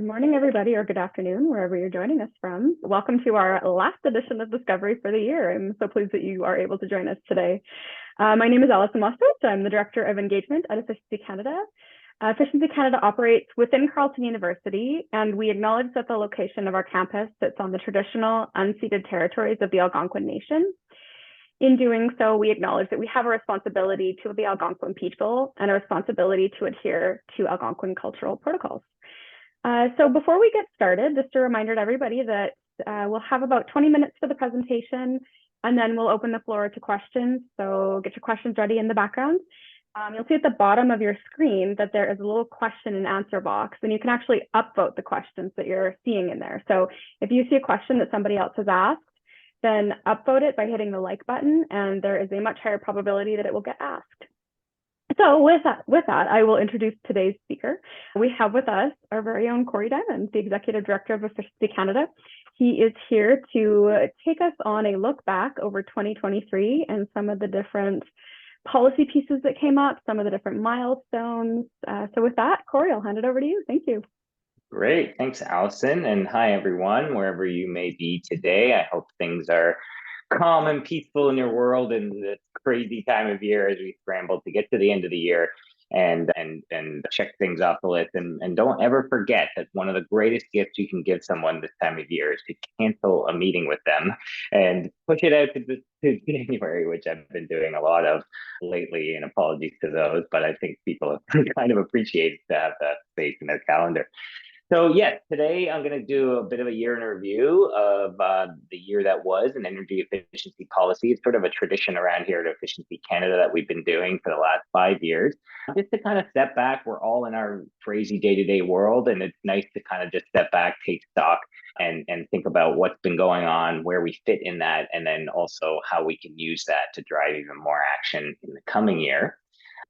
Good morning, everybody, or good afternoon, wherever you're joining us from. Welcome to our last edition of Discovery for the year. I'm so pleased that you are able to join us today. My name is Alison Mostos. I'm the Director of Engagement at Efficiency Canada. Efficiency Canada operates within Carleton University, and we acknowledge that the location of our campus sits on the traditional unceded territories of the Algonquin Nation. In doing so, we acknowledge that we have a responsibility to the Algonquin people and a responsibility to adhere to Algonquin cultural protocols. So before we get started, just a reminder to everybody that we'll have about 20 minutes for the presentation, and then we'll open the floor to questions. So get your questions ready in the background. You'll see at the bottom of your screen that there is a little question and answer box, and you can actually upvote the questions that you're seeing in there. So if you see a question that somebody else has asked, then upvote it by hitting the like button, and there is a much higher probability that it will get asked. So with that, I will introduce today's speaker. We have with us our very own Corey Diamond, the Executive Director of Efficiency Canada. He is here to take us on a look back over 2023 and some of the different policy pieces that came up, some of the different milestones. So with that, Corey, I'll hand it over to you. Thank you. Great. Thanks, Allison. And hi, everyone, wherever you may be today. I hope things are calm and peaceful in your world in this crazy time of year as we scramble to get to the end of the year and check things off the list. And don't ever forget that one of the greatest gifts you can give someone this time of year is to cancel a meeting with them and push it out to January, which I've been doing a lot of lately, and apologies to those, but I think people kind of appreciate to have that space in their calendar. So yes, today I'm going to do a bit of a year in review of the year that was in energy efficiency policy. It's sort of a tradition around here at Efficiency Canada that we've been doing for the last 5 years. Just to kind of step back, we're all in our crazy day-to-day world, and it's nice to kind of just step back, take stock, and think about what's been going on, where we fit in that, and then also how we can use that to drive even more action in the coming year.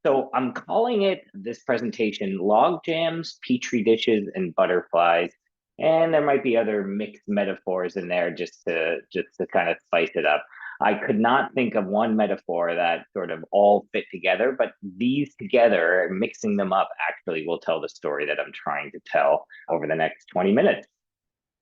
So I'm calling it, this presentation, Log Jams, Petri Dishes, and Butterflies. And there might be other mixed metaphors in there just to kind of spice it up. I could not think of one metaphor that sort of all fit together, but these together, mixing them up, actually will tell the story that I'm trying to tell over the next 20 minutes.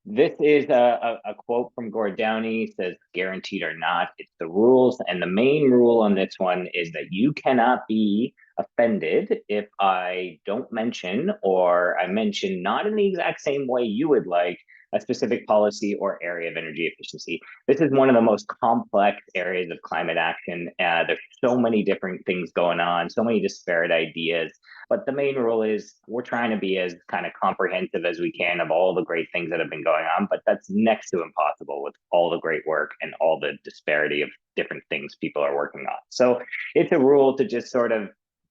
This is a quote from Gord Downey. It says, "Guaranteed or not, it's the rules." And the main rule on this one is that you cannot be offended if I don't mention, or I mention not in the exact same way you would like, a specific policy or area of energy efficiency. This is one of the most complex areas of climate action. There's so many different things going on, so many disparate ideas. But the main rule is we're trying to be as kind of comprehensive as we can of all the great things that have been going on, but that's next to impossible with all the great work and all the disparity of different things people are working on. So it's a rule to just sort of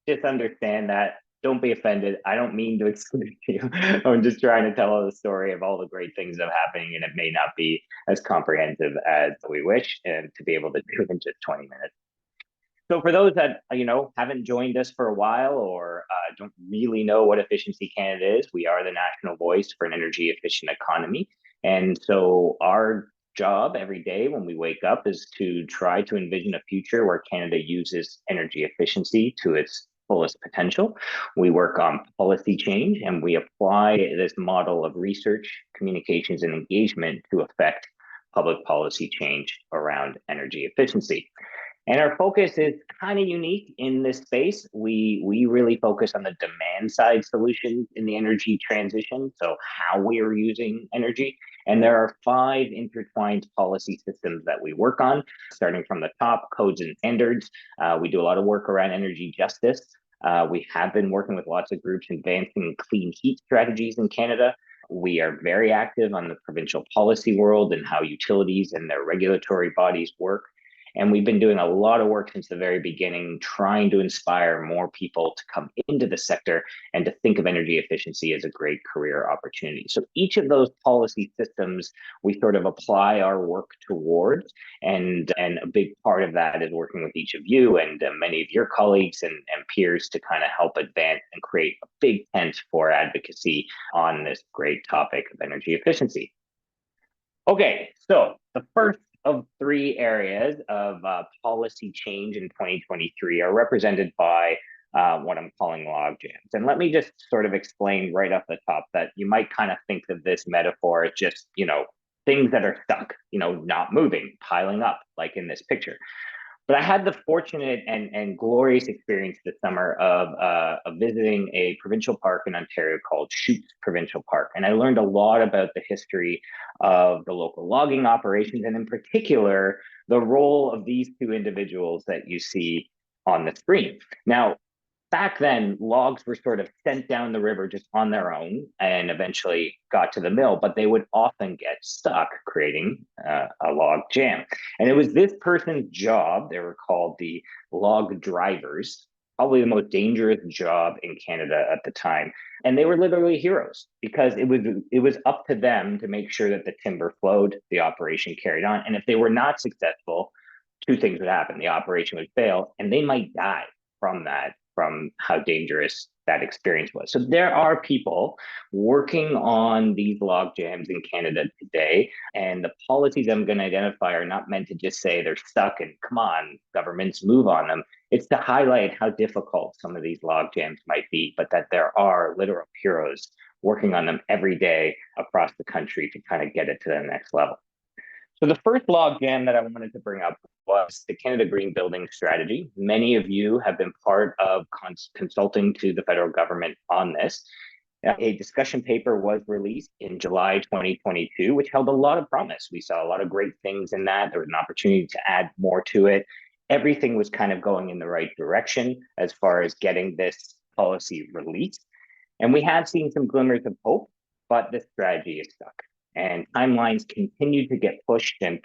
just understand that. Don't be offended. I don't mean to exclude you. I'm just trying to tell the story of all the great things that are happening, and it may not be as comprehensive as we wish, and to be able to do it in just 20 minutes. So for those that, haven't joined us for a while, or don't really know what Efficiency Canada is, we are the national voice for an energy efficient economy. And so our job every day when we wake up is to try to envision a future where Canada uses energy efficiency to its fullest potential. We work on policy change, and we apply this model of research, communications, and engagement to affect public policy change around energy efficiency. And our focus is kind of unique in this space. We really focus on the demand side solutions in the energy transition, so how we are using energy. And there are 5 intertwined policy systems that we work on, starting from the top, codes and standards. We do a lot of work around energy justice. We have been working with lots of groups advancing clean heat strategies in Canada. We are very active on the provincial policy world and how utilities and their regulatory bodies work. And we've been doing a lot of work since the very beginning, trying to inspire more people to come into the sector and to think of energy efficiency as a great career opportunity. So each of those policy systems, we sort of apply our work towards. And a big part of that is working with each of you and many of your colleagues and peers to kind of help advance and create a big tent for advocacy on this great topic of energy efficiency. Okay, so the first of 3 areas of policy change in 2023 are represented by what I'm calling log jams. And let me just sort of explain right off the top that you might kind of think of this metaphor as just, things that are stuck, not moving, piling up, like in this picture. But I had the fortunate and glorious experience this summer of visiting a provincial park in Ontario called Shoots Provincial Park. And I learned a lot about the history of the local logging operations, and in particular, the role of these two individuals that you see on the screen. Now, back then, logs were sort of sent down the river just on their own and eventually got to the mill, but they would often get stuck, creating a log jam. And it was this person's job, they were called the log drivers, probably the most dangerous job in Canada at the time. And they were literally heroes because it was up to them to make sure that the timber flowed, the operation carried on. And if they were not successful, two things would happen. The operation would fail and they might die from that, from how dangerous that experience was. So there are people working on these log jams in Canada today, and the policies I'm going to identify are not meant to just say they're stuck and come on, governments move on them. It's to highlight how difficult some of these log jams might be, but that there are literal heroes working on them every day across the country to kind of get it to the next level. So the first log jam that I wanted to bring up was the Canada Green Building Strategy. Many of you have been part of consulting to the federal government on this. A discussion paper was released in July 2022, which held a lot of promise. We saw a lot of great things in that. There was an opportunity to add more to it. Everything was kind of going in the right direction as far as getting this policy released. And we have seen some glimmers of hope, but the strategy is stuck. And timelines continue to get pushed and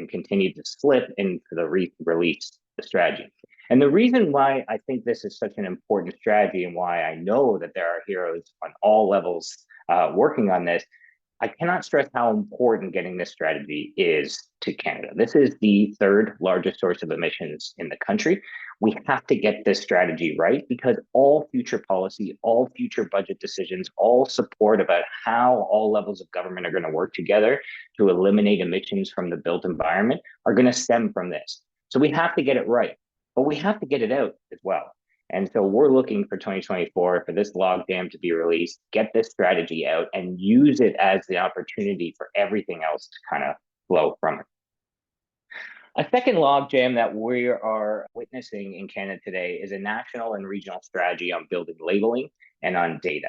continue to slip into the release the strategy. And the reason why I think this is such an important strategy and why I know that there are heroes on all levels working on this, I cannot stress how important getting this strategy is to Canada. This is the third largest source of emissions in the country. We have to get this strategy right because all future policy, all future budget decisions, all support about how all levels of government are going to work together to eliminate emissions from the built environment are going to stem from this. So we have to get it right, but we have to get it out as well. And so we're looking for 2024 for this log jam to be released, get this strategy out, and use it as the opportunity for everything else to kind of flow from it. A second log jam that we are witnessing in Canada today is a national and regional strategy on building labeling and on data.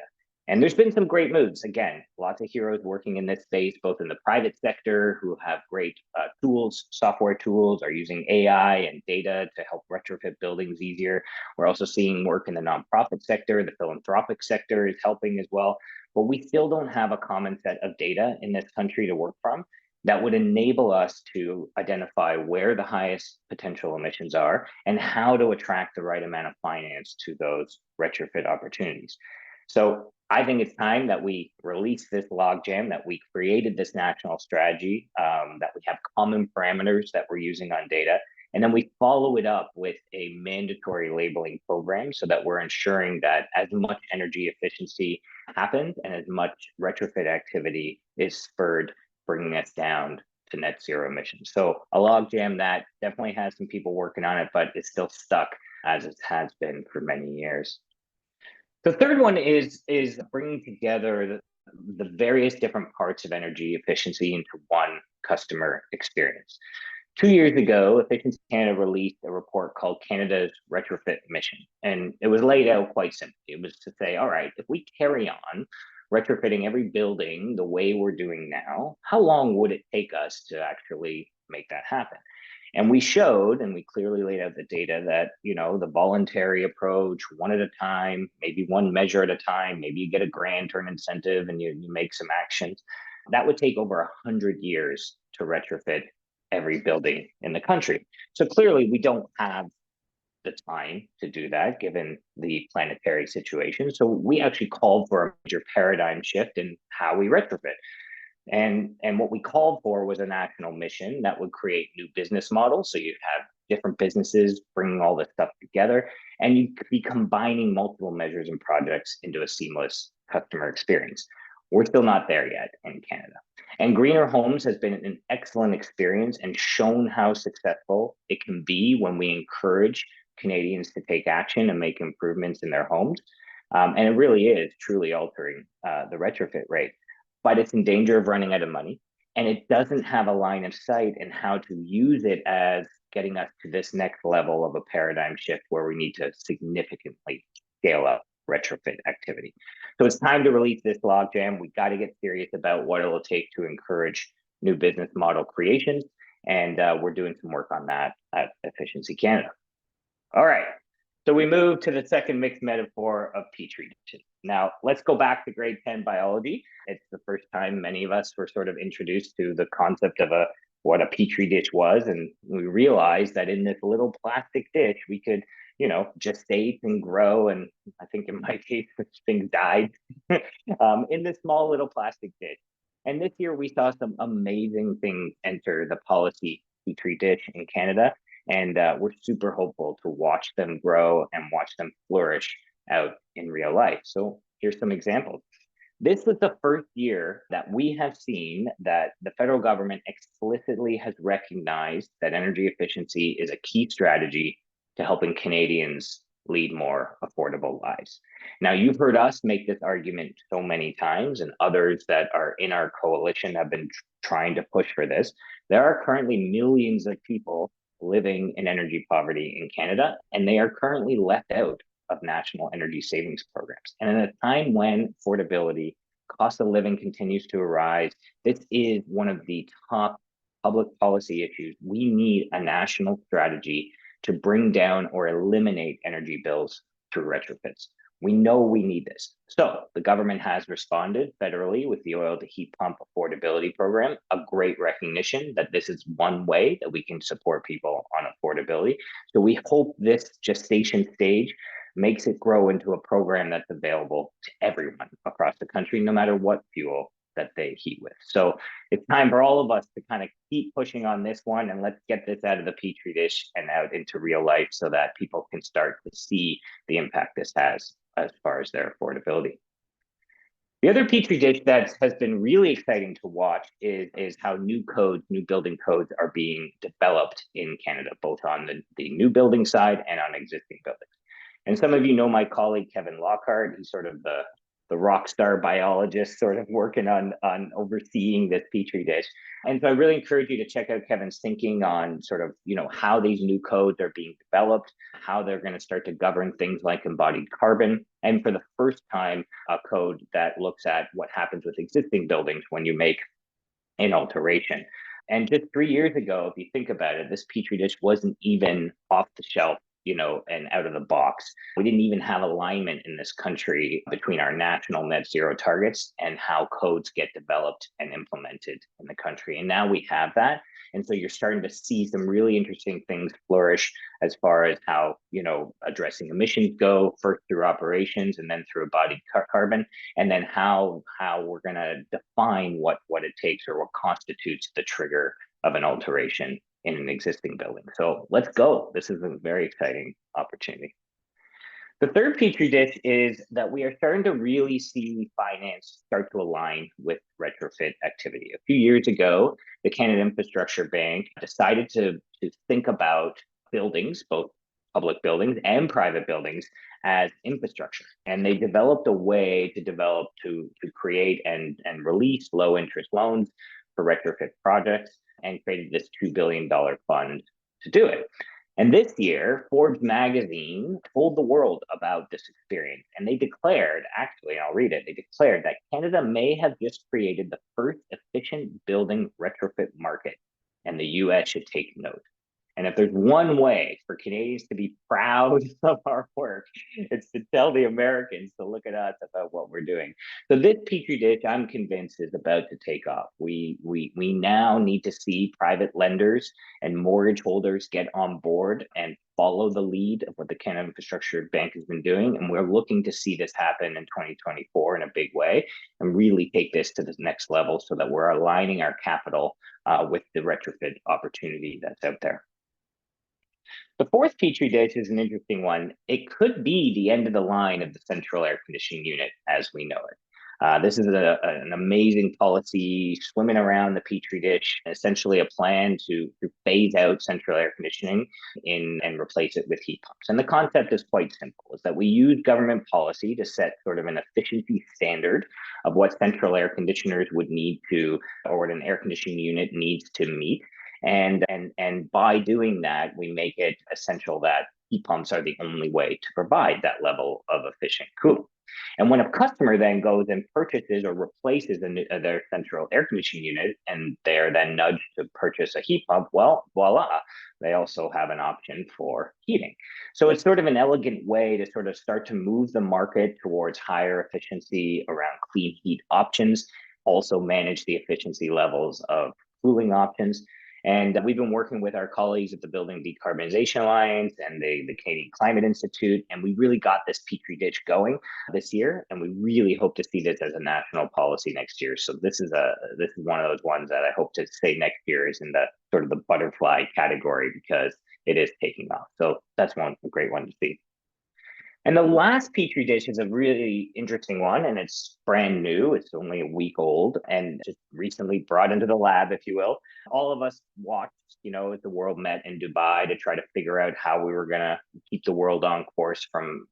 And there's been some great moves. Again, lots of heroes working in this space, both in the private sector who have great tools, software tools, are using AI and data to help retrofit buildings easier. We're also seeing work in the nonprofit sector. The philanthropic sector is helping as well. But we still don't have a common set of data in this country to work from that would enable us to identify where the highest potential emissions are and how to attract the right amount of finance to those retrofit opportunities. So I think it's time that we release this logjam, that we created this national strategy, that we have common parameters that we're using on data, and then we follow it up with a mandatory labeling program so that we're ensuring that as much energy efficiency happens and as much retrofit activity is spurred, bringing us down to net zero emissions. So a logjam that definitely has some people working on it, but it's still stuck as it has been for many years. The third one is bringing together the various different parts of energy efficiency into one customer experience. 2 years ago, Efficiency Canada released a report called Canada's Retrofit Mission. And it was laid out quite simply. It was to say, all right, if we carry on retrofitting every building the way we're doing now, how long would it take us to actually make that happen? And we showed, and we clearly laid out the data that, the voluntary approach, one at a time, maybe one measure at a time, maybe you get a grant or an incentive and you make some actions, that would take over 100 years to retrofit every building in the country. So clearly we don't have the time to do that given the planetary situation. So we actually called for a major paradigm shift in how we retrofit. And what we called for was a national mission that would create new business models. So you'd have different businesses bringing all this stuff together, and you could be combining multiple measures and projects into a seamless customer experience. We're still not there yet in Canada. And Greener Homes has been an excellent experience and shown how successful it can be when we encourage Canadians to take action and make improvements in their homes. And it really is truly altering the retrofit rate, but it's in danger of running out of money. And it doesn't have a line of sight in how to use it as getting us to this next level of a paradigm shift where we need to significantly scale up retrofit activity. So it's time to release this logjam. We got to get serious about what it'll take to encourage new business model creations. And we're doing some work on that at Efficiency Canada. All right. So we move to the second mixed metaphor of Petri dishes. Now, let's go back to grade 10 biology. It's the first time many of us were sort of introduced to the concept of what a Petri dish was. And we realized that in this little plastic dish, we could, gestate and grow. And I think in my case, things died in this small little plastic dish. And this year we saw some amazing things enter the policy Petri dish in Canada. And we're super hopeful to watch them grow and watch them flourish out in real life. So here's some examples. This was the first year that we have seen that the federal government explicitly has recognized that energy efficiency is a key strategy to helping Canadians lead more affordable lives. Now, you've heard us make this argument so many times, and others that are in our coalition have been trying to push for this. There are currently millions of people living in energy poverty in Canada, and they are currently left out of national energy savings programs. And at a time when affordability, cost of living continues to arise, this is one of the top public policy issues. We need a national strategy to bring down or eliminate energy bills through retrofits. We know we need this. So the government has responded federally with the oil to heat pump affordability program, a great recognition that this is one way that we can support people on affordability. So we hope this gestation stage makes it grow into a program that's available to everyone across the country, no matter what fuel that they heat with. So it's time for all of us to kind of keep pushing on this one, and let's get this out of the Petri dish and out into real life so that people can start to see the impact this has as far as their affordability. The other Petri dish that has been really exciting to watch is how new building codes are being developed in Canada, both on the new building side and on existing buildings. And some of you know my colleague, Kevin Lockhart. He's sort of the rock star biologist sort of working on overseeing this Petri dish. And so I really encourage you to check out Kevin's thinking on sort of, how these new codes are being developed, how they're going to start to govern things like embodied carbon. And for the first time, a code that looks at what happens with existing buildings when you make an alteration. And just 3 years ago, if you think about it, this Petri dish wasn't even off the shelf, and out of the box. We didn't even have alignment in this country between our national net zero targets and how codes get developed and implemented in the country. And now we have that. And so you're starting to see some really interesting things flourish as far as how, addressing emissions go, first through operations and then through embodied carbon, and then how we're going to define what it takes or what constitutes the trigger of an alteration in an existing building. So let's go. This is a very exciting opportunity. The third Petri dish is that we are starting to really see finance start to align with retrofit activity. A few years ago, the Canada Infrastructure Bank decided to think about buildings, both public buildings and private buildings, as infrastructure. And they developed a way to create and release low interest loans for retrofit projects, and created this $2 billion fund to do it. And this year, Forbes magazine told the world about this experience. And they declared, actually, and I'll read it, they declared that Canada may have just created the first efficient building retrofit market, and the US should take note. And if there's one way for Canadians to be proud of our work, it's to tell the Americans to look at us about what we're doing. So this Petri dish, I'm convinced, is about to take off. We now need to see private lenders and mortgage holders get on board and follow the lead of what the Canada Infrastructure Bank has been doing. And we're looking to see this happen in 2024 in a big way and really take this to the next level so that we're aligning our capital with the retrofit opportunity that's out there. The fourth Petri dish is an interesting one. It could be the end of the line of the central air conditioning unit as we know it. This is an amazing policy swimming around the petri dish, essentially a plan to phase out central air conditioning and replace it with heat pumps. And the concept is quite simple, is that we use government policy to set sort of an efficiency standard of what central air conditioners would need to, or what an air conditioning unit needs to meet. And by doing that, we make it essential that heat pumps are the only way to provide that level of efficient cooling. And when a customer then goes and purchases or replaces their central air conditioning unit and they're then nudged to purchase a heat pump, well, voila, they also have an option for heating. So it's sort of an elegant way to sort of start to move the market towards higher efficiency around clean heat options, also manage the efficiency levels of cooling options. And we've been working with our colleagues at the Building Decarbonization Alliance and the Canadian Climate Institute, and we really got this petri dish going this year, and we really hope to see this as a national policy next year. So this is one of those ones that I hope to say next year is in the sort of the butterfly category because it is taking off. So that's a great one to see. And the last petri dish is a really interesting one, and it's brand new. It's only a week old and just recently brought into the lab, if you will. All of us watched, as the world met in Dubai to try to figure out how we were going to keep the world on course from,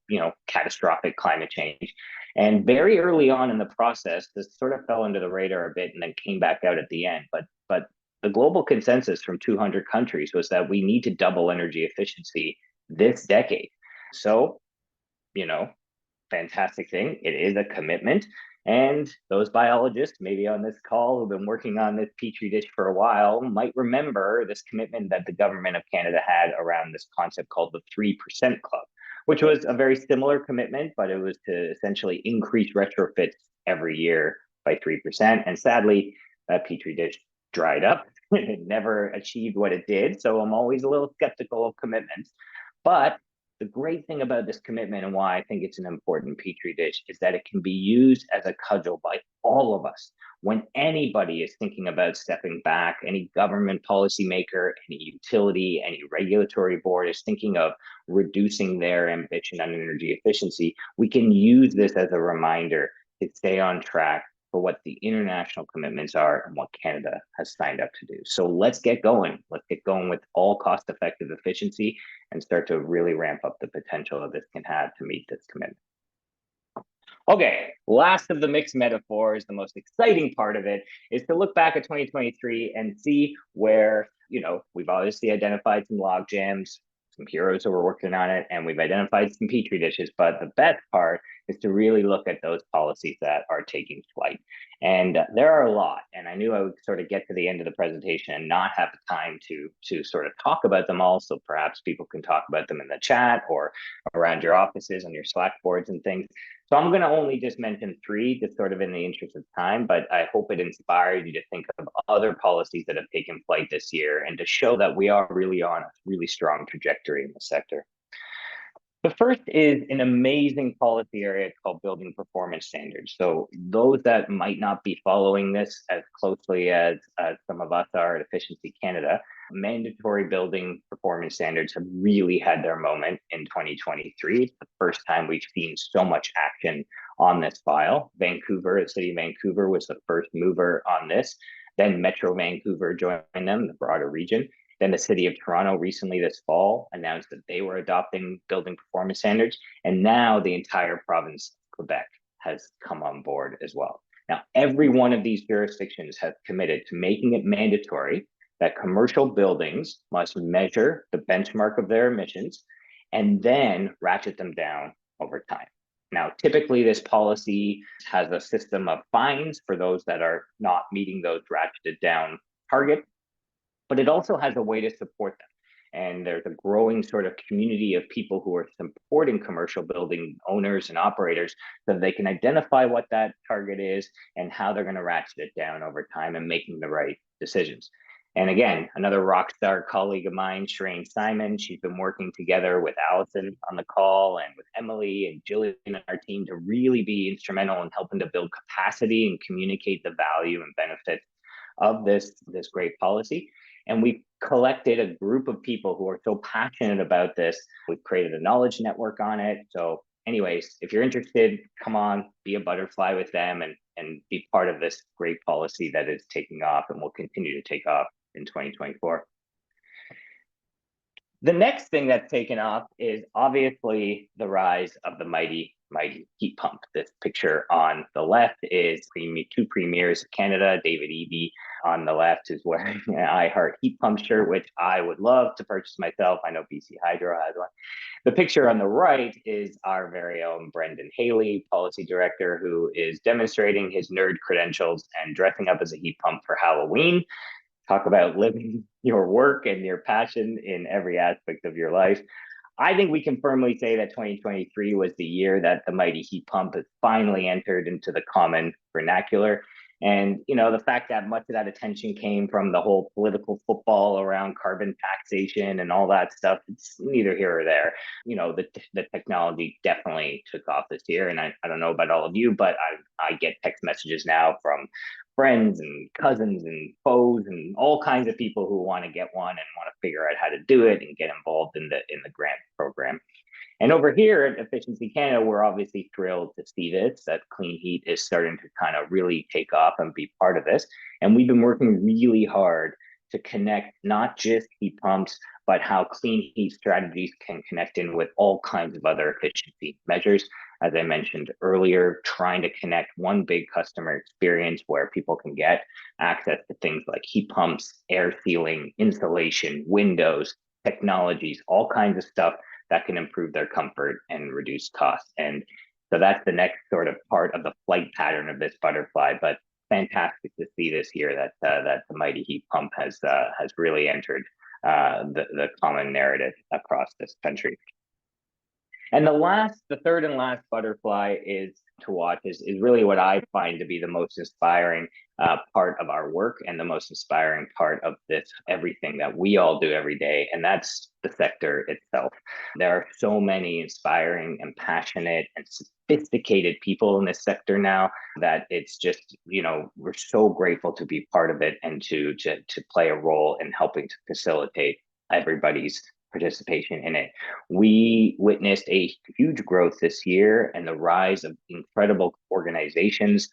catastrophic climate change. And very early on in the process, this sort of fell under the radar a bit and then came back out at the end. But the global consensus from 200 countries was that we need to double energy efficiency this decade. So fantastic thing. It is a commitment. And those biologists, maybe on this call, who've been working on this petri dish for a while, might remember this commitment that the government of Canada had around this concept called the 3% Club, which was a very similar commitment, but it was to essentially increase retrofits every year by 3%. And sadly, that petri dish dried up. It never achieved what it did. So I'm always a little skeptical of commitments. But the great thing about this commitment and why I think it's an important petri dish is that it can be used as a cudgel by all of us. When anybody is thinking about stepping back, any government policymaker, any utility, any regulatory board is thinking of reducing their ambition on energy efficiency, we can use this as a reminder to stay on track for what the international commitments are and what Canada has signed up to do. So let's get going. Let's get going with all cost-effective efficiency and start to really ramp up the potential that this can have to meet this commitment. Okay, last of the mixed metaphors, the most exciting part of it is to look back at 2023 and see where, we've obviously identified some log jams, some heroes who were working on it, and we've identified some petri dishes. But the best part is to really look at those policies that are taking flight. And there are a lot. And I knew I would sort of get to the end of the presentation and not have time to sort of talk about them all. So perhaps people can talk about them in the chat or around your offices on your Slack boards and things. So I'm going to only just mention three, just sort of in the interest of time, but I hope it inspires you to think of other policies that have taken flight this year and to show that we are really on a really strong trajectory in the sector. The first is an amazing policy area called building performance standards. So those that might not be following this as closely as some of us are at Efficiency Canada, mandatory building performance standards have really had their moment in 2023. It's the first time we've seen so much action on this file. Vancouver, the city of Vancouver, was the first mover on this. Then Metro Vancouver joined them, the broader region. Then the city of Toronto recently this fall announced that they were adopting building performance standards. And now the entire province of Quebec has come on board as well. Now, every one of these jurisdictions has committed to making it mandatory that commercial buildings must measure the benchmark of their emissions and then ratchet them down over time. Now, typically this policy has a system of fines for those that are not meeting those ratcheted down targets, but it also has a way to support them. And there's a growing sort of community of people who are supporting commercial building owners and operators so they can identify what that target is and how they're going to ratchet it down over time and making the right decisions. And again, another rock star colleague of mine, Shireen Simon, she's been working together with Allison on the call and with Emily and Jillian and our team to really be instrumental in helping to build capacity and communicate the value and benefits of this great policy. And we've collected a group of people who are so passionate about this. We've created a knowledge network on it. So anyways, if you're interested, come on, be a butterfly with them and and be part of this great policy that is taking off and will continue to take off in 2024. The next thing that's taken off is obviously the rise of the mighty heat pump. This picture on the left is two premiers of Canada. David Eby on the left is wearing an I Heart Heat Pump shirt, which I would love to purchase myself. I know BC Hydro has one. The picture on the right is our very own Brendan Haley, policy director, who is demonstrating his nerd credentials and dressing up as a heat pump for Halloween. Talk about living your work and your passion in every aspect of your life. I think we can firmly say that 2023 was the year that the mighty heat pump has finally entered into the common vernacular. And, the fact that much of that attention came from the whole political football around carbon taxation and all that stuff, it's neither here or there. The technology definitely took off this year. And I don't know about all of you, but I get text messages now from friends and cousins and foes and all kinds of people who want to get one and want to figure out how to do it and get involved in the grant program. And over here at Efficiency Canada, we're obviously thrilled to see this, that clean heat is starting to kind of really take off and be part of this. And we've been working really hard to connect not just heat pumps, but how clean heat strategies can connect in with all kinds of other efficiency measures. As I mentioned earlier, trying to connect one big customer experience where people can get access to things like heat pumps, air sealing, insulation, windows, technologies, all kinds of stuff that can improve their comfort and reduce costs. And so that's the next sort of part of the flight pattern of this butterfly. But fantastic to see this year that the mighty heat pump has really entered the common narrative across this country. And the third and last butterfly is to watch is really what I find to be the most inspiring part of our work and the most inspiring part of this everything that we all do every day, and that's the sector itself. There are so many inspiring and passionate and sophisticated people in this sector now that it's just, we're so grateful to be part of it and to play a role in helping to facilitate everybody's participation in it. We witnessed a huge growth this year and the rise of incredible organizations.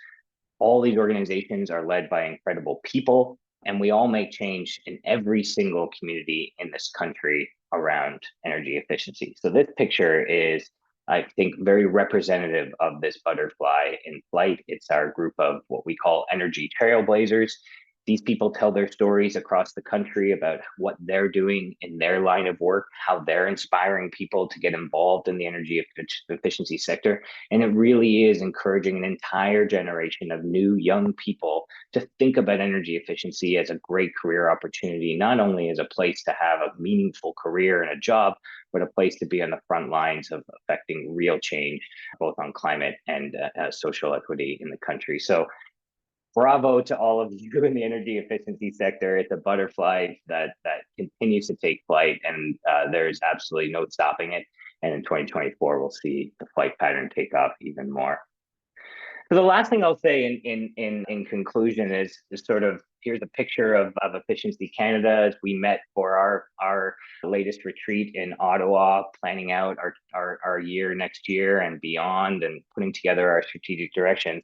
All these organizations are led by incredible people, and we all make change in every single community in this country around energy efficiency. So this picture is, I think, very representative of this butterfly in flight. It's our group of what we call energy trailblazers. These people tell their stories across the country about what they're doing in their line of work, how they're inspiring people to get involved in the energy efficiency sector. And it really is encouraging an entire generation of new young people to think about energy efficiency as a great career opportunity, not only as a place to have a meaningful career and a job, but a place to be on the front lines of affecting real change, both on climate and social equity in the country. So bravo to all of you in the energy efficiency sector. It's a butterfly that continues to take flight, and there's absolutely no stopping it. And in 2024, we'll see the flight pattern take off even more. So the last thing I'll say in conclusion is sort of, here's a picture of Efficiency Canada as we met for our latest retreat in Ottawa, planning out our year next year and beyond, and putting together our strategic direction.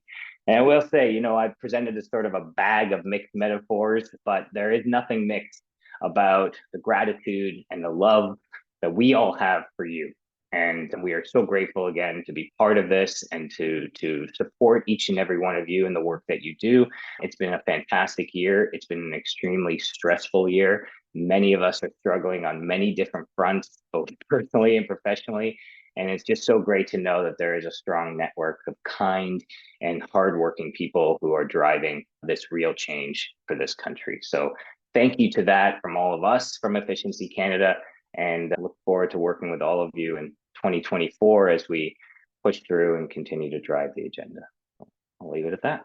And I will say, I've presented as sort of a bag of mixed metaphors, but there is nothing mixed about the gratitude and the love that we all have for you. And we are so grateful again to be part of this and to support each and every one of you in the work that you do. It's been a fantastic year. It's been an extremely stressful year. Many of us are struggling on many different fronts, both personally and professionally. And it's just so great to know that there is a strong network of kind and hardworking people who are driving this real change for this country. So thank you to that from all of us from Efficiency Canada, and I look forward to working with all of you in 2024 as we push through and continue to drive the agenda. I'll leave it at that.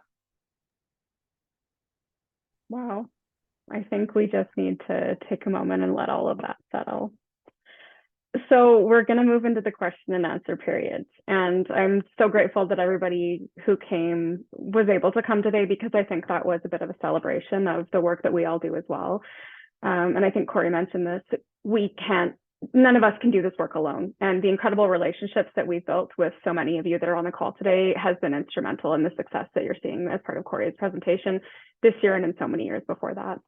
Wow. I think we just need to take a moment and let all of that settle. So we're going to move into the question and answer periods. And I'm so grateful that everybody who came was able to come today, because I think that was a bit of a celebration of the work that we all do as well. And I think Corey mentioned this, we can't none of us can do this work alone. And the incredible relationships that we've built with so many of you that are on the call today has been instrumental in the success that you're seeing as part of Corey's presentation this year and in so many years before that.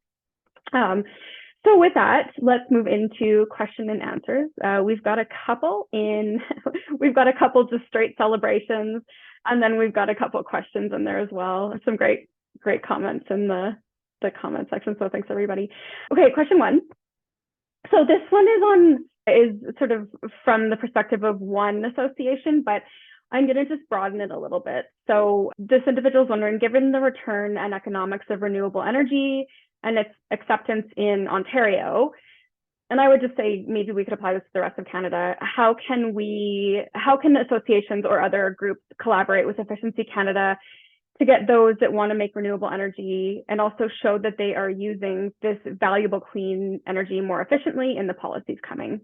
So with that, let's move into question and answers. We've got a couple just straight celebrations, and then we've got a couple questions in there as well. Some great comments in the comment section. So thanks everybody. Okay, question one. So this one is sort of from the perspective of one association, but I'm going to just broaden it a little bit. So this individual is wondering, given the return and economics of renewable energy and its acceptance in Ontario, and I would just say maybe we could apply this to the rest of Canada, how can associations or other groups collaborate with Efficiency Canada to get those that want to make renewable energy and also show that they are using this valuable clean energy more efficiently in the policies coming?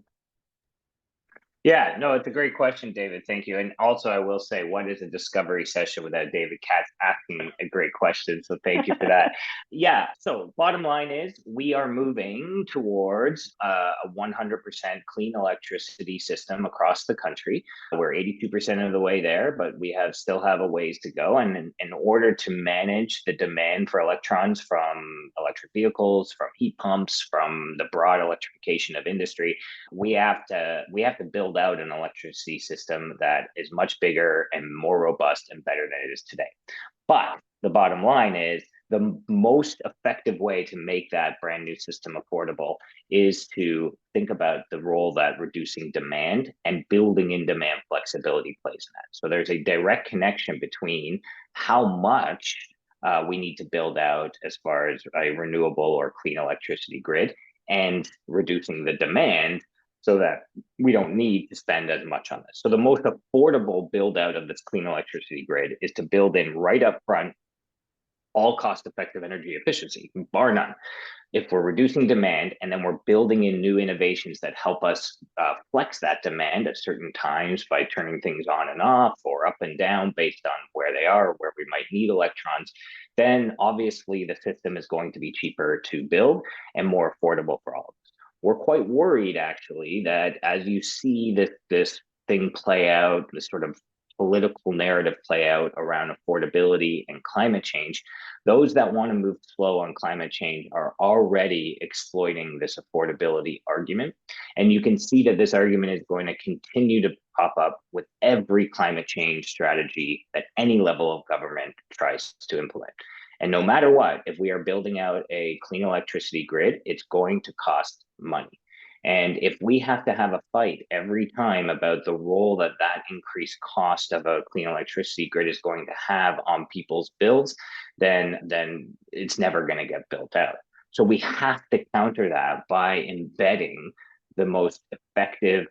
Yeah, no, it's a great question, David. Thank you. And also, I will say, what is a discovery session without David Katz asking a great question? So thank you for that. Yeah, so bottom line is we are moving towards a 100% clean electricity system across the country. We're 82% of the way there, but we still have a ways to go. And in order to manage the demand for electrons from electric vehicles, from heat pumps, from the broad electrification of industry, we have to build out an electricity system that is much bigger and more robust and better than it is today. But the bottom line is the most effective way to make that brand new system affordable is to think about the role that reducing demand and building in demand flexibility plays in that. So there's a direct connection between how much we need to build out as far as a renewable or clean electricity grid and reducing the demand so that we don't need to spend as much on this. So the most affordable build out of this clean electricity grid is to build in right up front all cost-effective energy efficiency, bar none. If we're reducing demand and then we're building in new innovations that help us flex that demand at certain times by turning things on and off or up and down based on where they are, or where we might need electrons, then obviously the system is going to be cheaper to build and more affordable for all of us. We're quite worried, actually, that as you see this thing play out, this sort of political narrative play out around affordability and climate change, those that want to move slow on climate change are already exploiting this affordability argument. And you can see that this argument is going to continue to pop up with every climate change strategy that any level of government tries to implement. And no matter what, if we are building out a clean electricity grid, it's going to cost money. And if we have to have a fight every time about the role that increased cost of a clean electricity grid is going to have on people's bills, then it's never going to get built out. So we have to counter that by embedding the most effective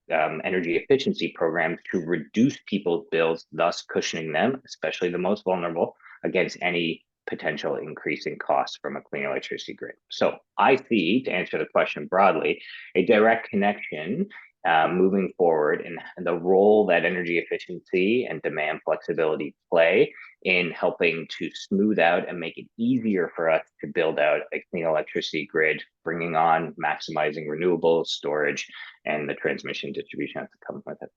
energy efficiency programs to reduce people's bills, thus cushioning them, especially the most vulnerable, against any potential increase in costs from a clean electricity grid. So I see, to answer the question broadly, a direct connection moving forward in the role that energy efficiency and demand flexibility play in helping to smooth out and make it easier for us to build out a clean electricity grid, bringing on maximizing renewables, storage, and the transmission distribution has to come with it.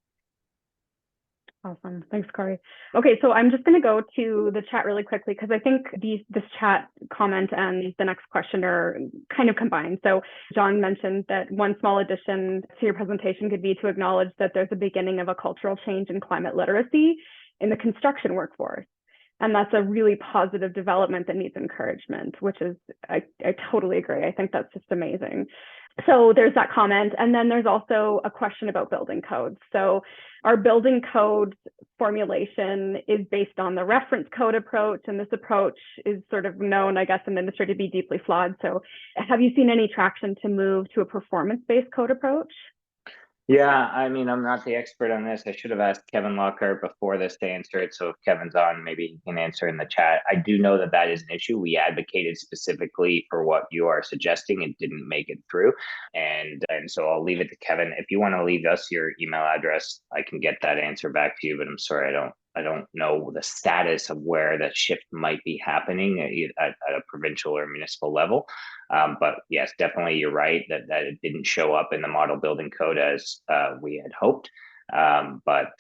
Awesome. Thanks, Corey. Okay, so I'm just going to go to the chat really quickly because I think this chat comment and the next question are kind of combined. So John mentioned that one small addition to your presentation could be to acknowledge that there's a beginning of a cultural change in climate literacy in the construction workforce. And that's a really positive development that needs encouragement, which is, I totally agree. I think that's just amazing. So there's that comment. And then there's also a question about building codes. So our building code formulation is based on the reference code approach. And this approach is sort of known, I guess, in the industry to be deeply flawed. So have you seen any traction to move to a performance-based code approach? Yeah, I mean, I'm not the expert on this. I should have asked Kevin Lockhart before this to answer it. So if Kevin's on, maybe he can answer in the chat. I do know that is an issue. We advocated specifically for what you are suggesting. It didn't make it through. And so I'll leave it to Kevin. If you want to leave us your email address, I can get that answer back to you, but I'm sorry, I don't know the status of where the shift might be happening at a provincial or municipal level. But yes, definitely you're right that it didn't show up in the model building code as we had hoped. But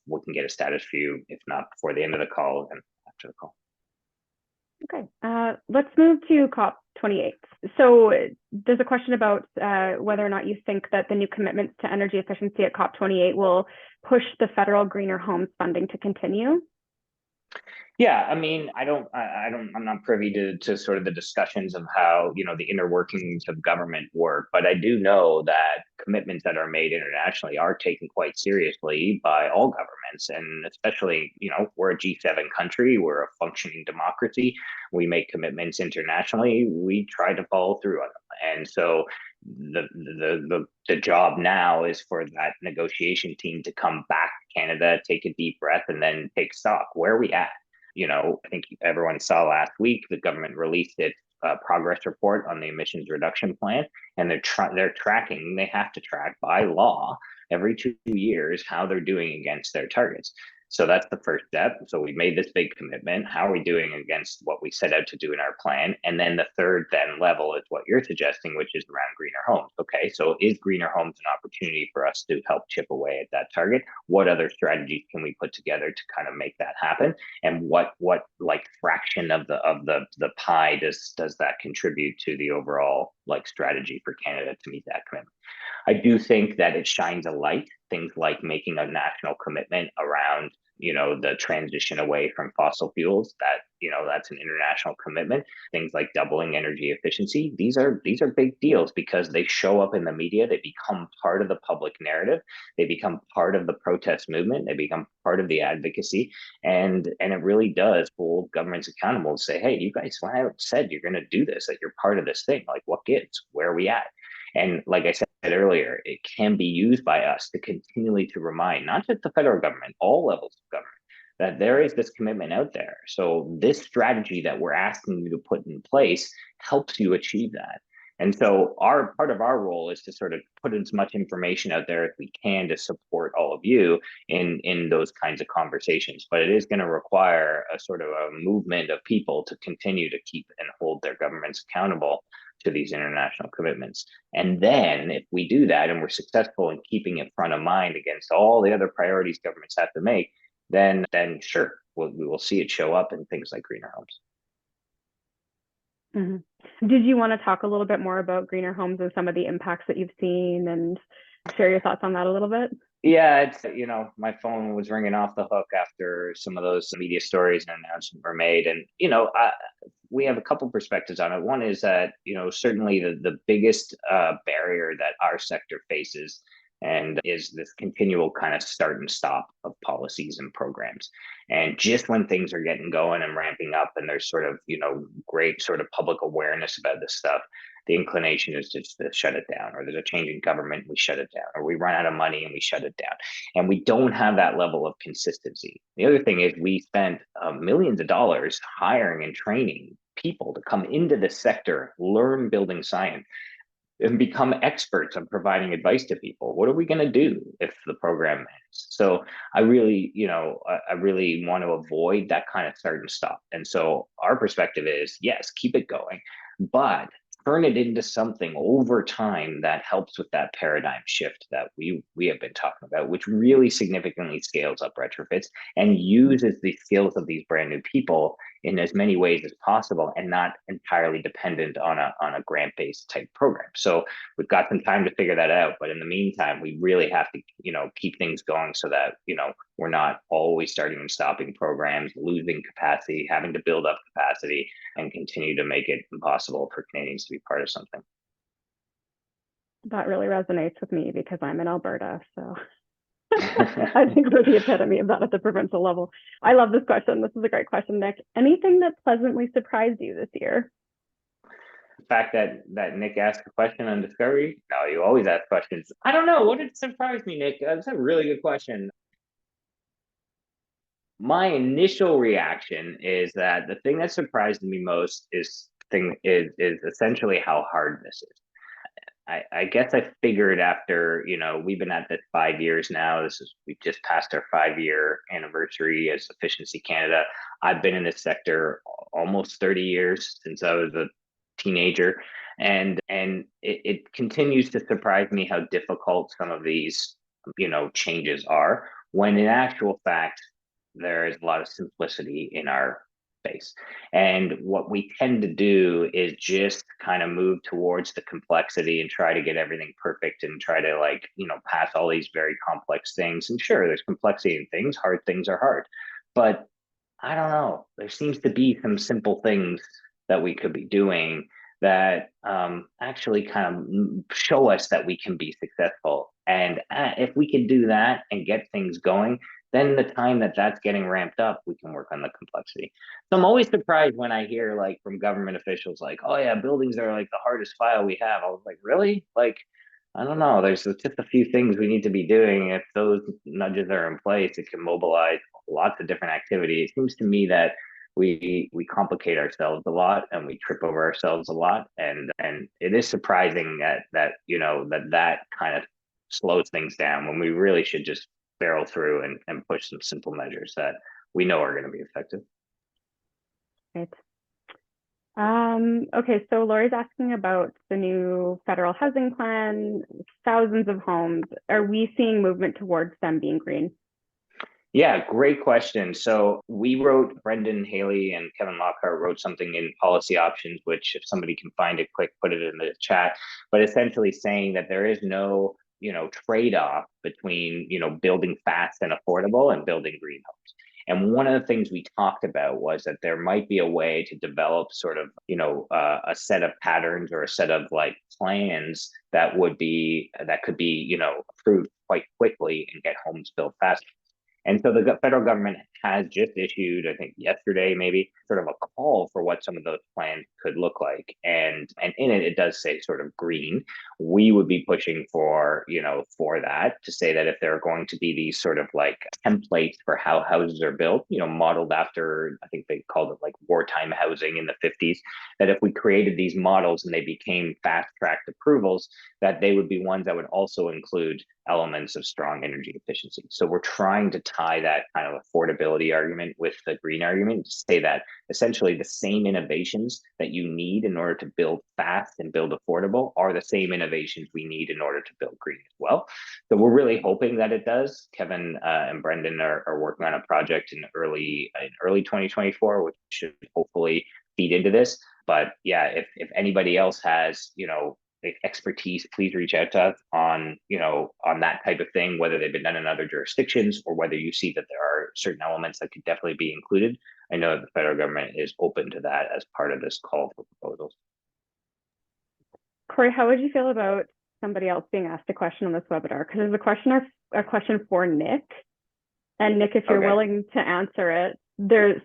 we can get a status for you, if not before the end of the call, then after the call. Okay, let's move to COP28. So there's a question about whether or not you think that the new commitments to energy efficiency at COP28 will push the federal greener homes funding to continue. Yeah, I mean, I'm not privy to sort of the discussions of how, the inner workings of government work, but I do know that commitments that are made internationally are taken quite seriously by all governments. And especially, we're a G7 country, we're a functioning democracy. We make commitments internationally, we try to follow through on them. And so the job now is for that negotiation team to come back to Canada, take a deep breath, and then take stock. Where are we at? I think everyone saw last week the government released its progress report on the emissions reduction plan, and they're tracking. They have to track by law every 2 years how they're doing against their targets. So that's the first step. So we made this big commitment. How are we doing against what we set out to do in our plan? And then the third then level is what you're suggesting, which is around greener homes. Okay, so is greener homes an opportunity for us to help chip away at that target? What other strategies can we put together to kind of make that happen? And what like fraction of the pie does that contribute to the overall like strategy for Canada to meet that commitment? I do think that it shines a light, things like making a national commitment around, the transition away from fossil fuels. That's an international commitment. Things like doubling energy efficiency. These are big deals because they show up in the media. They become part of the public narrative. They become part of the protest movement. They become part of the advocacy. And it really does hold governments accountable to say, hey, you guys went out and said you're going to do this, that you're part of this thing. Like, what gives? Where are we at? And like I said earlier, it can be used by us to continually to remind not just the federal government, all levels of government, that there is this commitment out there. So this strategy that we're asking you to put in place helps you achieve that. And so our part of our role is to sort of put as much information out there as we can to support all of you in those kinds of conversations. But it is going to require a sort of a movement of people to continue to keep and hold their governments accountable to these international commitments. And then if we do that and we're successful in keeping it front of mind against all the other priorities governments have to make, then sure, we will see it show up in things like greener homes. Mm-hmm. Did you want to talk a little bit more about greener homes and some of the impacts that you've seen and share your thoughts on that a little bit? Yeah, it's, my phone was ringing off the hook after some of those media stories and announcements were made. And, we have a couple perspectives on it. One is that, certainly the biggest barrier that our sector faces and is this continual kind of start and stop of policies and programs. And just when things are getting going and ramping up and there's sort of, great sort of public awareness about this stuff, the inclination is just to shut it down, or there's a change in government, we shut it down, or we run out of money and we shut it down. And we don't have that level of consistency. The other thing is we spent millions of dollars hiring and training people to come into this sector, learn building science, and become experts on providing advice to people. What are we going to do if the program ends? So I really, I really want to avoid that kind of start and stop. And so our perspective is, yes, keep it going, but turn it into something over time that helps with that paradigm shift that we have been talking about, which really significantly scales up retrofits and uses the skills of these brand new people in as many ways as possible and not entirely dependent on a grant-based type program. So we've got some time to figure that out, but in the meantime, we really have to, keep things going so that, we're not always starting and stopping programs, losing capacity, having to build up capacity, and continue to make it impossible for Canadians to be part of something. That really resonates with me because I'm in Alberta, so I think we're the epitome of that at the provincial level. I love this question. This is a great question, Nick. Anything that pleasantly surprised you this year? The fact that Nick asked a question on Discovery. No, you always ask questions. I don't know. What did surprise me, Nick? That's a really good question. My initial reaction is that the thing that surprised me most is essentially how hard this is. I guess I figured after, we've been at this 5 years now. We just passed our 5 year anniversary as Efficiency Canada. I've been in this sector almost 30 years since I was a teenager. And it continues to surprise me how difficult some of these, changes are, when in actual fact, there is a lot of simplicity in our space. And what we tend to do is just kind of move towards the complexity and try to get everything perfect and try to, like, pass all these very complex things. And sure, there's complexity in things, hard things are hard. But I don't know, there seems to be some simple things that we could be doing that actually kind of show us that we can be successful. And if we can do that and get things going, then the time that that's getting ramped up, we can work on the complexity. So I'm always surprised when I hear, like, from government officials, like, oh yeah, buildings are like the hardest file we have. I was like, really? Like, I don't know. There's just a few things we need to be doing. If those nudges are in place, it can mobilize lots of different activity. It seems to me that we complicate ourselves a lot and we trip over ourselves a lot, and it is surprising that kind of slows things down when we really should just barrel through and push some simple measures that we know are going to be effective. Right. Okay, so Lori's asking about the new federal housing plan, thousands of homes. Are we seeing movement towards them being green? Yeah, great question. So Brendan Haley and Kevin Lockhart wrote something in Policy Options, which, if somebody can find it quick, put it in the chat. But essentially saying that there is no, trade-off between, building fast and affordable and building green homes. And one of the things we talked about was that there might be a way to develop sort of, a set of patterns or a set of, like, plans that could be, approved quite quickly and get homes built faster. And so the federal government has just issued, I think yesterday, maybe, sort of a call for what some of those plans could look like. And in it, it does say sort of green. We would be pushing for that, to say that if there are going to be these sort of, like, templates for how houses are built, modeled after, I think they called it, like, wartime housing in the 50s, that if we created these models and they became fast tracked approvals, that they would be ones that would also include elements of strong energy efficiency. So we're trying to tie that kind of affordability argument with the green argument, to say that essentially the same innovations that you need in order to build fast and build affordable are the same innovations we need in order to build green as well. So we're really hoping that it does. Kevin and Brendan are working on a project in early 2024, which should hopefully feed into this. But yeah, if anybody else has, expertise, please reach out to us on that type of thing, whether they've been done in other jurisdictions or whether you see that there are certain elements that could definitely be included. I know that the federal government is open to that as part of this call for proposals. Corey, how would you feel about somebody else being asked a question on this webinar? Because there's a question for Nick. And Nick, if you're willing to answer it,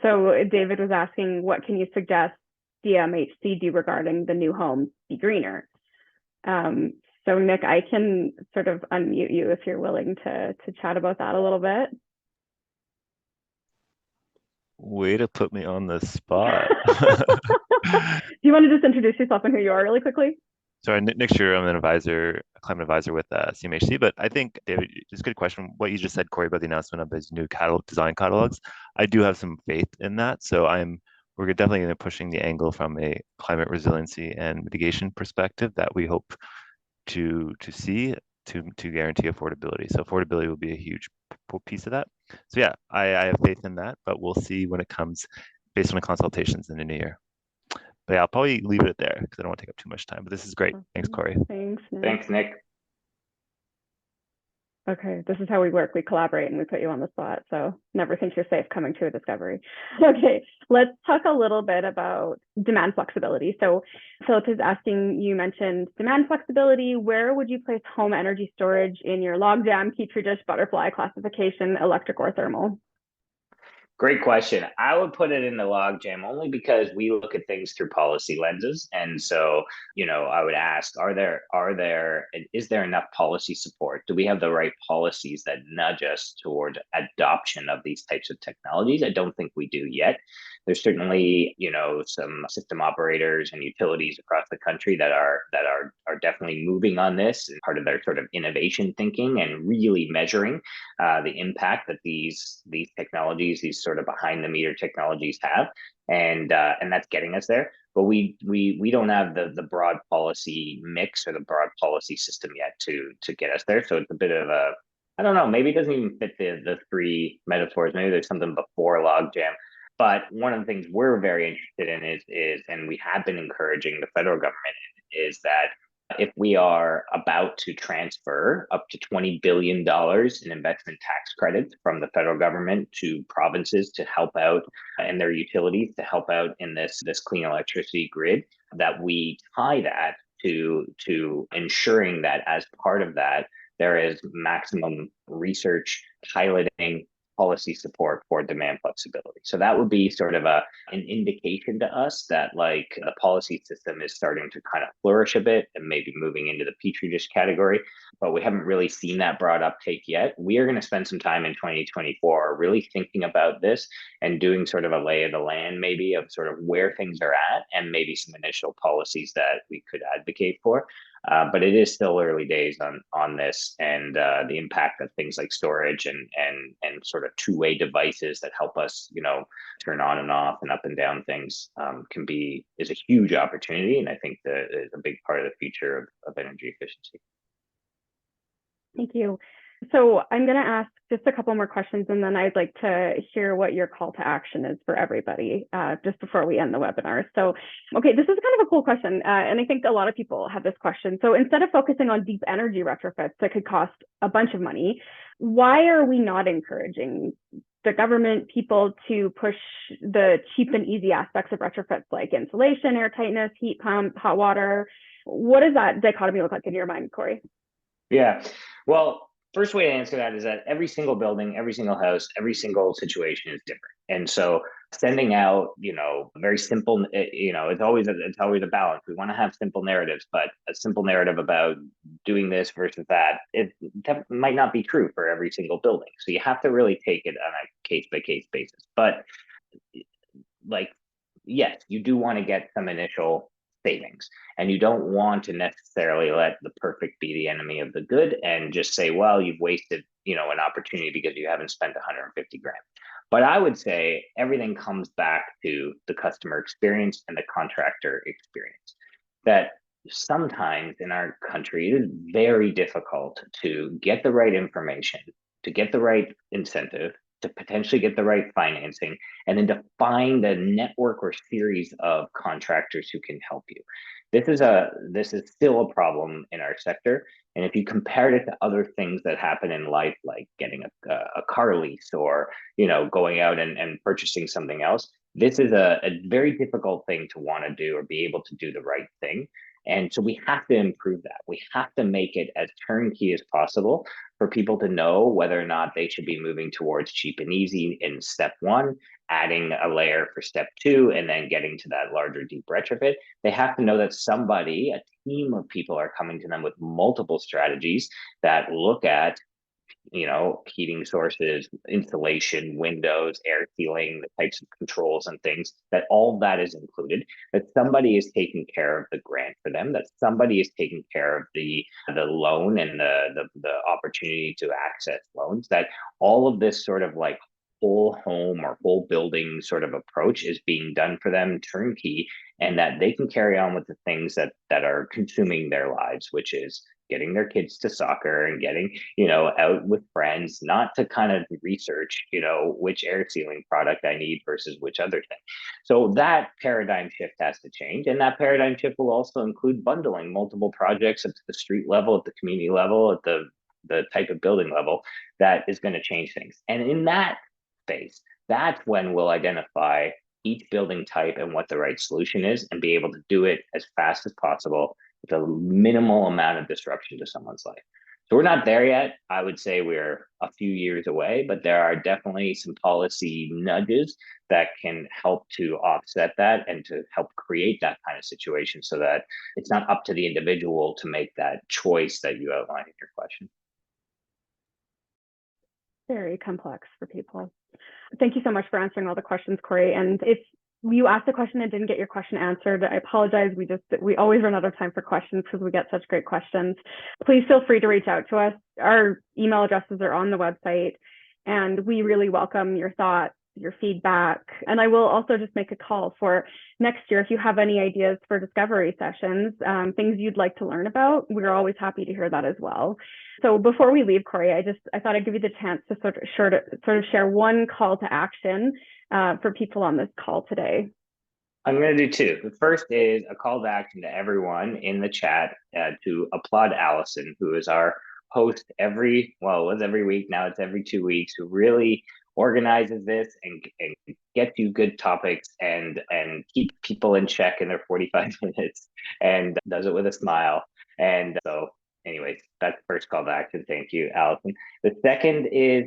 so David was asking, what can you suggest DMHC do regarding the new homes be greener? So Nick, I can sort of unmute you if you're willing to chat about that a little bit. Way to put me on the spot. Do you want to just introduce yourself and who you are really quickly? Sorry, Nick Shearer, I'm a climate advisor with CMHC. But I think, David, it's a good question. What you just said, Corey, about the announcement of these new design catalogs, I do have some faith in that. So we're definitely going to be pushing the angle from a climate resiliency and mitigation perspective that we hope to see to guarantee affordability. So affordability will be a huge piece of that. So yeah, I have faith in that, but we'll see when it comes based on the consultations in the new year. But yeah, I'll probably leave it there because I don't want to take up too much time. But this is great. Thanks, Corey. Thanks, Nick. Thanks, Nick. Okay, this is how we work. We collaborate and we put you on the spot. So never think you're safe coming to a discovery. Okay, let's talk a little bit about demand flexibility. So Philip is asking, you mentioned demand flexibility. Where would you place home energy storage in your logjam, petri dish, butterfly classification, electric or thermal? Great question. I would put it in the logjam only because we look at things through policy lenses. And so, I would ask, is there enough policy support? Do we have the right policies that nudge us toward adoption of these types of technologies? I don't think we do yet. There's certainly, some system operators and utilities across the country that are definitely moving on this and part of their sort of innovation thinking and really measuring the impact that these technologies, these sort of behind the meter technologies have, and that's getting us there. But we don't have the broad policy mix or the broad policy system yet to get us there. So it's a bit of a, I don't know, maybe it doesn't even fit the three metaphors. Maybe there's something before logjam. But one of the things we're very interested in is, and we have been encouraging the federal government is that if we are about to transfer up to $20 billion in investment tax credits from the federal government to provinces to help out and their utilities to help out in this clean electricity grid, that we tie that to ensuring that as part of that, there is maximum research, piloting, policy support for demand flexibility. So that would be sort of an indication to us that like the policy system is starting to kind of flourish a bit and maybe moving into the petri dish category, but we haven't really seen that broad uptake yet. We are going to spend some time in 2024 really thinking about this and doing sort of a lay of the land maybe of sort of where things are at and maybe some initial policies that we could advocate for. But it is still early days on this, and the impact of things like storage and sort of two-way devices that help us, turn on and off and up and down things is a huge opportunity, and I think that is a big part of the future of energy efficiency. Thank you. So I'm going to ask just a couple more questions, and then I'd like to hear what your call to action is for everybody just before we end the webinar. So, okay, this is kind of a cool question, and I think a lot of people have this question. So instead of focusing on deep energy retrofits that could cost a bunch of money, why are we not encouraging the government, people to push the cheap and easy aspects of retrofits like insulation, air tightness, heat pump, hot water? What does that dichotomy look like in your mind, Corey? Yeah, well, first way to answer that is that every single building, every single house, every single situation is different. And so sending out, very simple, it's always a balance. We want to have simple narratives, but a simple narrative about doing this versus that, it might not be true for every single building. So you have to really take it on a case by case basis. But like, yes, you do want to get some initial savings, and you don't want to necessarily let the perfect be the enemy of the good and just say, well, you've wasted an opportunity because you haven't spent 150 grand. But I would say everything comes back to the customer experience and the contractor experience, that sometimes in our country it is very difficult to get the right information, to get the right incentive, to potentially get the right financing, and then to find a network or series of contractors who can help you. This is still a problem in our sector. And if you compared it to other things that happen in life, like getting a car lease or going out and purchasing something else, this is a very difficult thing to want to do or be able to do the right thing. And so we have to improve that. We have to make it as turnkey as possible for people to know whether or not they should be moving towards cheap and easy in step one, adding a layer for step two, and then getting to that larger deep retrofit. They have to know that somebody, a team of people are coming to them with multiple strategies that look at heating sources, insulation, windows, air sealing, the types of controls and things, that all that is included, that somebody is taking care of the grant for them, that somebody is taking care of the loan and the opportunity to access loans, that all of this sort of like whole home or whole building sort of approach is being done for them turnkey, and that they can carry on with the things that are consuming their lives, which is getting their kids to soccer and getting, out with friends, not to kind of research, which air sealing product I need versus which other thing. So that paradigm shift has to change. And that paradigm shift will also include bundling multiple projects at the street level, at the community level, at the type of building level. That is going to change things. And in that space, that's when we'll identify each building type and what the right solution is and be able to do it as fast as possible with a minimal amount of disruption to someone's life. So we're not there yet. I would say we're a few years away, but there are definitely some policy nudges that can help to offset that and to help create that kind of situation so that it's not up to the individual to make that choice that you outlined in your question. Very complex for people. Thank you so much for answering all the questions, Corey. And if you asked a question and didn't get your question answered, I apologize. We always run out of time for questions because we get such great questions. Please feel free to reach out to us. Our email addresses are on the website, and we really welcome your thoughts, your feedback. And I will also just make a call for next year. If you have any ideas for discovery sessions, things you'd like to learn about, we're always happy to hear that as well. So before we leave, Corey, I thought I'd give you the chance to sort of share one call to action for people on this call today. I'm going to do two. The first is a call to action to everyone in the chat to applaud Allison, who is our host it was every week. Now it's every 2 weeks, who really organizes this and gets you good topics and keep people in check in their 45 minutes and does it with a smile. And so anyways, that's the first call to action. Thank you, Allison. The second is,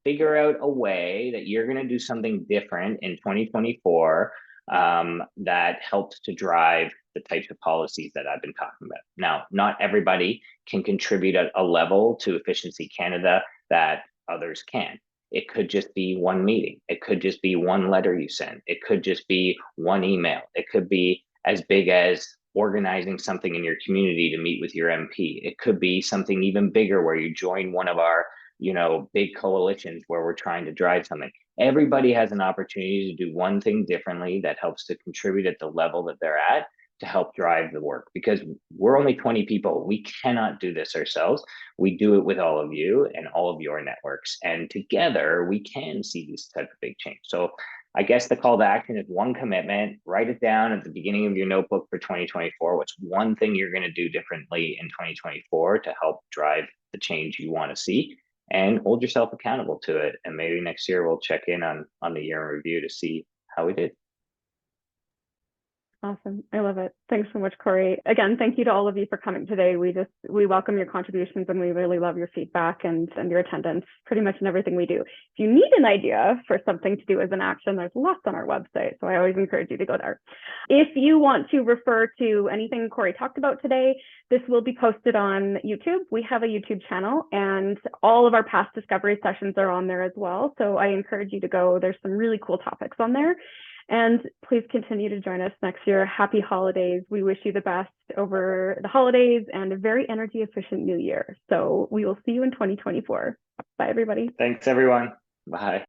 figure out a way that you're going to do something different in 2024 that helps to drive the types of policies that I've been talking about. Now, not everybody can contribute at a level to Efficiency Canada that others can. It could just be one meeting. It could just be one letter you send. It could just be one email. It could be as big as organizing something in your community to meet with your MP. It could be something even bigger where you join one of our, big coalitions where we're trying to drive something. Everybody has an opportunity to do one thing differently that helps to contribute at the level that they're at to help drive the work, because we're only 20 people. We cannot do this ourselves. We do it with all of you and all of your networks, and together we can see this type of big change. So I guess the call to action is one commitment. Write it down at the beginning of your notebook for 2024. What's one thing you're going to do differently in 2024 to help drive the change you want to see, and hold yourself accountable to it. And maybe next year we'll check in on the year in review to see how we did. Awesome. I love it. Thanks so much, Corey. Again, thank you to all of you for coming today. We welcome your contributions, and we really love your feedback and your attendance pretty much in everything we do. If you need an idea for something to do as an action, there's lots on our website. So I always encourage you to go there. If you want to refer to anything Corey talked about today, this will be posted on YouTube. We have a YouTube channel, and all of our past discovery sessions are on there as well. So I encourage you to go. There's some really cool topics on there. And please continue to join us next year. Happy holidays. We wish you the best over the holidays and a very energy efficient new year. So we will see you in 2024. Bye, everybody. Thanks, everyone. Bye.